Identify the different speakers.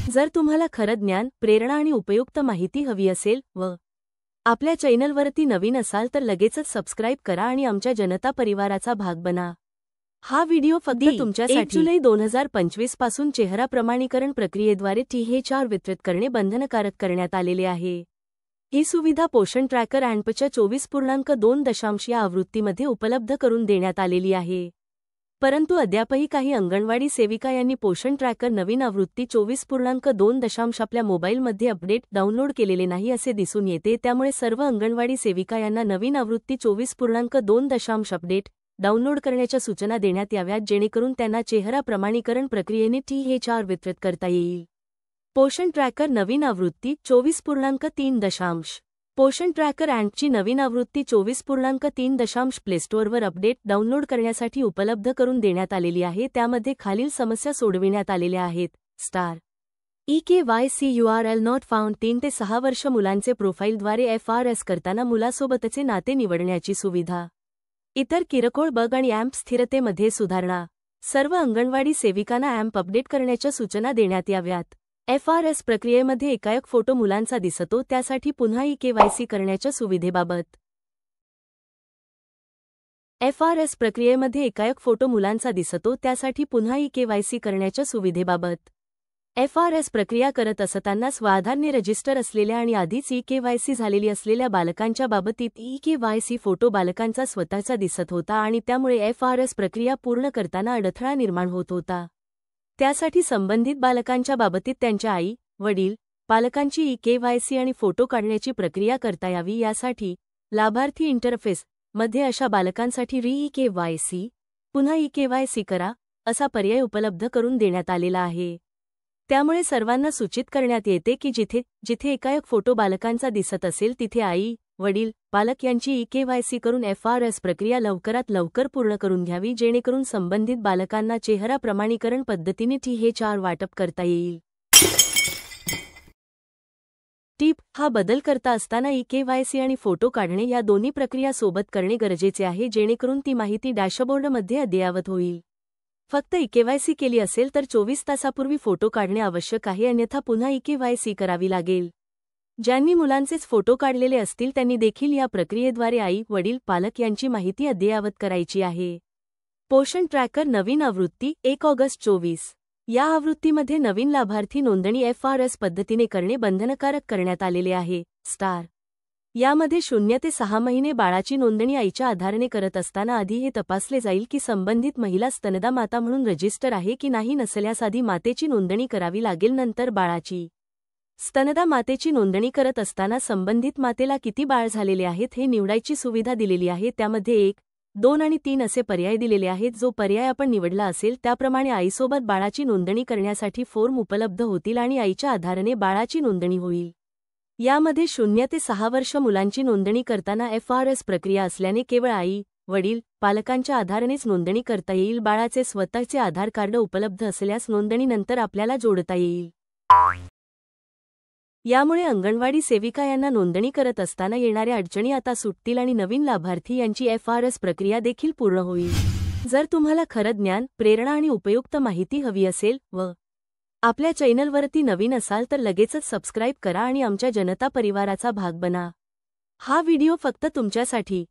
Speaker 1: जर तुम्हाला खरं ज्ञान, प्रेरणा आणि उपयुक्त माहिती हवी असेल व आपल्या चॅनलवरती नवीन असाल तर लगेचच सबस्क्राईब करा आणि आमच्या जनता परिवाराचा भाग बना। हा व्हिडिओ फक्त तुमच्यासाठी 1 जुलै 2025 पासून चेहरा प्रमाणीकरण प्रक्रियेद्वारे THR वितरित करणे बंधनकारक करण्यात आलेले आहे। ही सुविधा पोषण ट्रॅकर ॲपच्या 24.2 या आवृत्तीमध्ये उपलब्ध करून देण्यात आलेली आहे। परंतु अद्यापही काही अंगणवाडी सेविका यांनी पोषण ट्रॅकर नवीन आवृत्ती 24.2 आपल्या मोबाईलमध्ये अपडेट डाउनलोड केलेले नाही असे दिसून येते। त्यामुळे सर्व अंगणवाडी सेविका यांना नवीन आवृत्ती 24.2 अपडेट डाउनलोड करण्याच्या सूचना देण्यात याव्यात, जेणेकरून त्यांना चेहरा प्रमाणीकरण प्रक्रियेने THR वितरित करता येईल। पोषण ट्रॅकर नवीन आवृत्ती 24.3 पोषण ट्रॅकर ॲपची नवीन आवृत्ती 24.3 प्लेस्टोअरवर अपडेट डाउनलोड करण्यासाठी उपलब्ध करून देण्यात आलेली आहे। त्यामध्ये खालील समस्या सोडविण्यात आलेल्या आहेत: star EKYC URL not found 3 ते 6 वर्ष मुलांचे प्रोफाईलद्वारे FRS करताना मुलासोबतचे नाते निवडण्याची सुविधा, इतर किरकोळ बग आणि ॲप स्थिरतेमध्ये सुधारणा। सर्व अंगणवाडी सेविकांना ॲप अपडेट करण्याच्या सूचना देण्यात याव्यात। FRS प्रक्रियेमध्ये एकाएक फोटो मुलांचा दिसतो, त्यासाठी पुन्हा EKYC करण्याच्या सुविधेबाबत। FRS प्रक्रियेमध्ये एकाएक फोटो मुलांचा दिसतो, त्यासाठी पुन्हा EKYC करण्याच्या सुविधेबाबत। FRS प्रक्रिया करत असताना आधारने रजिस्टर असलेल्या आणि आधीच EKYC झालेली असलेल्या बालकांच्या बाबतीत EKYC फोटो बालकांचा स्वतःचा दिसत होता आणि त्यामुळे FRS प्रक्रिया पूर्ण करताना अडथळा निर्माण होत होता। त्यासाठी संबंधित बालकांच्या बाबतीत त्यांच्या आई, वडील, पालकांची EKYC आणि फोटो काढण्याची प्रक्रिया करता यावी, यासाठी लाभार्थी इंटरफेस मध्ये अशा बालकांसाठी EKYC पुन्हा EKYC करा असा पर्याय उपलब्ध करून देण्यात आलेला आहे। त्यामुळे सर्वांना सूचित करण्यात येते की जिथे एकाएक फोटो बालकांचा दिसत असेल तिथे आई, वडील, पालक यांची EKYC करून FRS प्रक्रिया लवकरात लवकर पूर्ण करून घ्यावी, जेणेकरून संबंधित बालकांना चेहरा प्रमाणीकरण पद्धतीने THR वाटप करता येईल। टिप: हा बदल करता असताना EKYC आणि फोटो काढणे या दोन्ही प्रक्रिया सोबत करणे गरजेचे आहे, जेणेकरून ती माहिती डॅशबोर्डमध्ये अद्ययावत होईल। फक्त EKYC केली असेल तर 24 तासापूर्वी फोटो काढणे आवश्यक आहे, अन्यथा पुन्हा EKYC करावी लागेल। ज्यांनी मुलांचेच फोटो काढलेले असतील त्यांनी देखील या प्रक्रियेद्वारे आई, वडील, पालक यांची माहिती अद्ययावत करायची आहे। पोषण ट्रॅकर नवीन आवृत्ती 1 ऑगस्ट 24 या आवृत्तीमध्ये नवीन लाभार्थी नोंदणी FRS पद्धतीने करणे बंधनकारक करण्यात आलेले आहे। स्टार यामध्ये 0 ते 6 महिने बाळाची नोंदणी आईच्या आधाराने करत असताना आधी हे तपासले जाईल की संबंधित महिला स्तनदा माता म्हणून रजिस्टर आहे की नाही, नसल्यास आधी मातेची नोंदणी करावी लागेल। नंतर बाळाची स्तनदा मातेची नोंदणी करत असताना संबंधित मातेला किती बाळ झालेले आहेत हे निवडायची सुविधा दिलेली आहे। त्यामध्ये 1, 2 आणि 3 असे पर्याय दिलेले आहेत। जो पर्याय आपण निवडला असेल त्याप्रमाणे आईसोबत बाळाची नोंदणी करण्यासाठी फॉर्म उपलब्ध होतील आणि आईच्या आधाराने बाळाची नोंदणी होईल। यामध्ये 0 ते 6 वर्ष मुलांची नोंदणी करताना FRS प्रक्रिया असल्याने केवळ आई, वडील, पालकांच्या आधारानेच नोंदणी करता येईल। बाळाचे स्वतःचे आधार कार्ड उपलब्ध असल्यास नोंदणीनंतर आपल्याला जोडता येईल। यामुळे अंगणवाडी सेविका यांना नोंदणी करत असताना येणाऱ्या अडचणी आता सुटतील आणि नवीन लाभार्थी यांची FRS प्रक्रिया देखील पूर्ण होईल। जर तुम्हाला खरं ज्ञान, प्रेरणा आणि उपयुक्त माहिती हवी असेल व आपल्या चॅनलवरती नवीन असाल तर लगेचच सबस्क्राईब करा आणि आमच्या जनता परिवाराचा भाग बना। हा व्हिडिओ फक्त तुमच्यासाठी